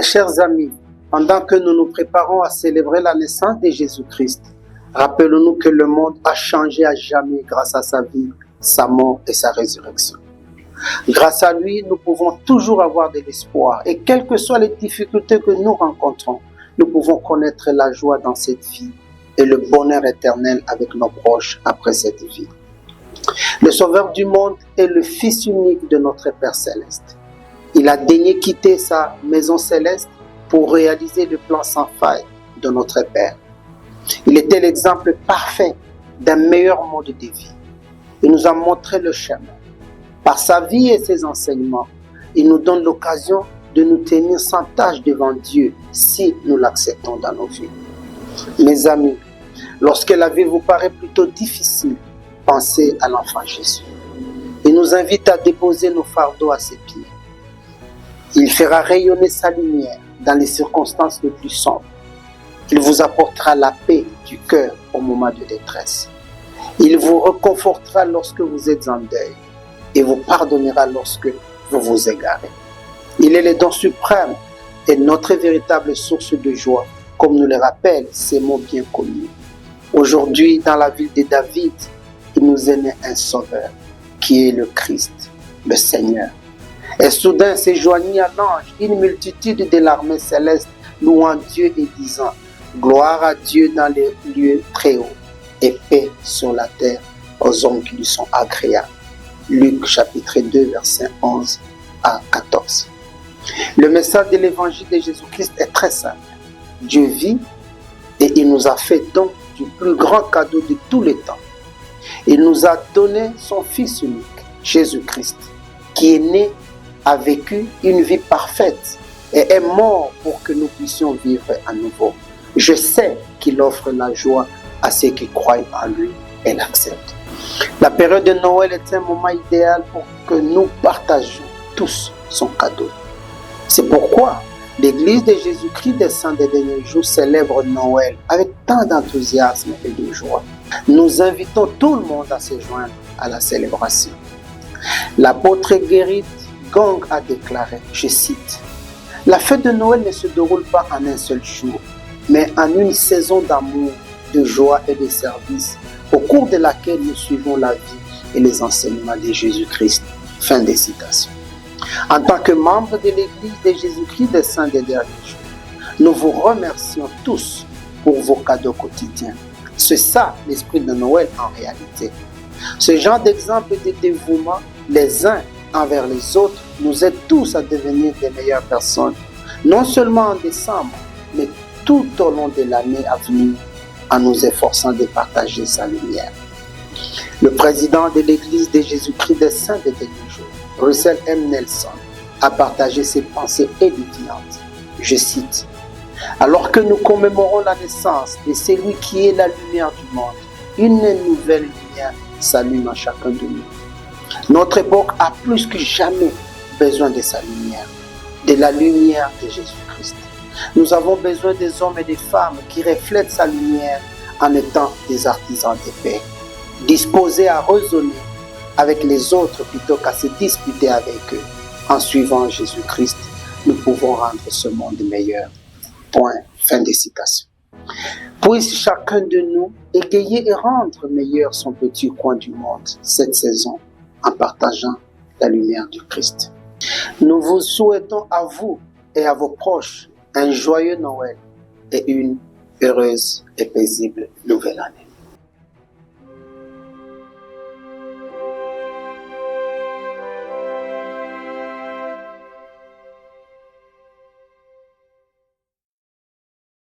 chers amis, pendant que nous nous préparons à célébrer la naissance de Jésus-Christ, rappelons-nous que le monde a changé à jamais grâce à sa vie, sa mort et sa résurrection. Grâce à lui, nous pouvons toujours avoir de l'espoir et quelles que soient les difficultés que nous rencontrons, nous pouvons connaître la joie dans cette vie et le bonheur éternel avec nos proches après cette vie. Le Sauveur du monde est le Fils unique de notre Père Céleste. Il a daigné quitter sa maison céleste pour réaliser le plan sans faille de notre Père. Il était l'exemple parfait d'un meilleur mode de vie. Il nous a montré le chemin. Par sa vie et ses enseignements, il nous donne l'occasion de nous tenir sans tâche devant Dieu si nous l'acceptons dans nos vies. Mes amis, lorsque la vie vous paraît plutôt difficile, pensez à l'enfant Jésus. Il nous invite à déposer nos fardeaux à ses pieds. Il fera rayonner sa lumière dans les circonstances les plus sombres. Il vous apportera la paix du cœur au moment de détresse. Il vous réconfortera lorsque vous êtes en deuil et vous pardonnera lorsque vous vous égarez. Il est le don suprême et notre véritable source de joie, comme nous le rappellent ces mots bien connus. Aujourd'hui, dans la ville de David, il nous est né un sauveur, qui est le Christ, le Seigneur. Et soudain s'est joignit à l'ange une multitude de l'armée céleste, louant Dieu et disant « Gloire à Dieu dans les lieux très hauts, et paix sur la terre aux hommes qui lui sont agréables. » Luc chapitre 2, versets 11 à 14. Le message de l'évangile de Jésus-Christ est très simple. Dieu vit et il nous a fait don du plus grand cadeau de tous les temps. Il nous a donné son Fils unique, Jésus-Christ, qui est né, a vécu une vie parfaite et est mort pour que nous puissions vivre à nouveau. Je sais qu'il offre la joie à ceux qui croient en lui et l'acceptent. La période de Noël est un moment idéal pour que nous partagions tous son cadeau. C'est pourquoi l'Église de Jésus-Christ des Saints des derniers jours célèbre Noël avec tant d'enthousiasme et de joie. Nous invitons tout le monde à se joindre à la célébration. L'apôtre Gerrit Gang a déclaré, je cite, « La fête de Noël ne se déroule pas en un seul jour, mais en une saison d'amour, de joie et de service, au cours de laquelle nous suivons la vie et les enseignements de Jésus-Christ. » Fin de citation. En tant que membres de l'Église de Jésus-Christ des Saints des derniers jours, nous vous remercions tous pour vos cadeaux quotidiens. C'est ça l'esprit de Noël en réalité. Ce genre d'exemple de dévouement les uns envers les autres nous aide tous à devenir des meilleures personnes, non seulement en décembre, mais tout au long de l'année à venir, en nous efforçant de partager sa lumière. Le président de l'Église de Jésus-Christ des Saints des derniers jours, Russell M. Nelson, a partagé ses pensées édifiantes. Je cite, « Alors que nous commémorons la naissance de celui qui est la lumière du monde, une nouvelle lumière s'allume à chacun de nous. Notre époque a plus que jamais besoin de sa lumière, de la lumière de Jésus-Christ. Nous avons besoin des hommes et des femmes qui reflètent sa lumière en étant des artisans de paix, disposés à raisonner avec les autres plutôt qu'à se disputer avec eux. En suivant Jésus-Christ, nous pouvons rendre ce monde meilleur. » Point. Fin de citation. Puisse chacun de nous égayer et rendre meilleur son petit coin du monde cette saison en partageant la lumière du Christ. Nous vous souhaitons à vous et à vos proches un joyeux Noël et une heureuse et paisible nouvelle année.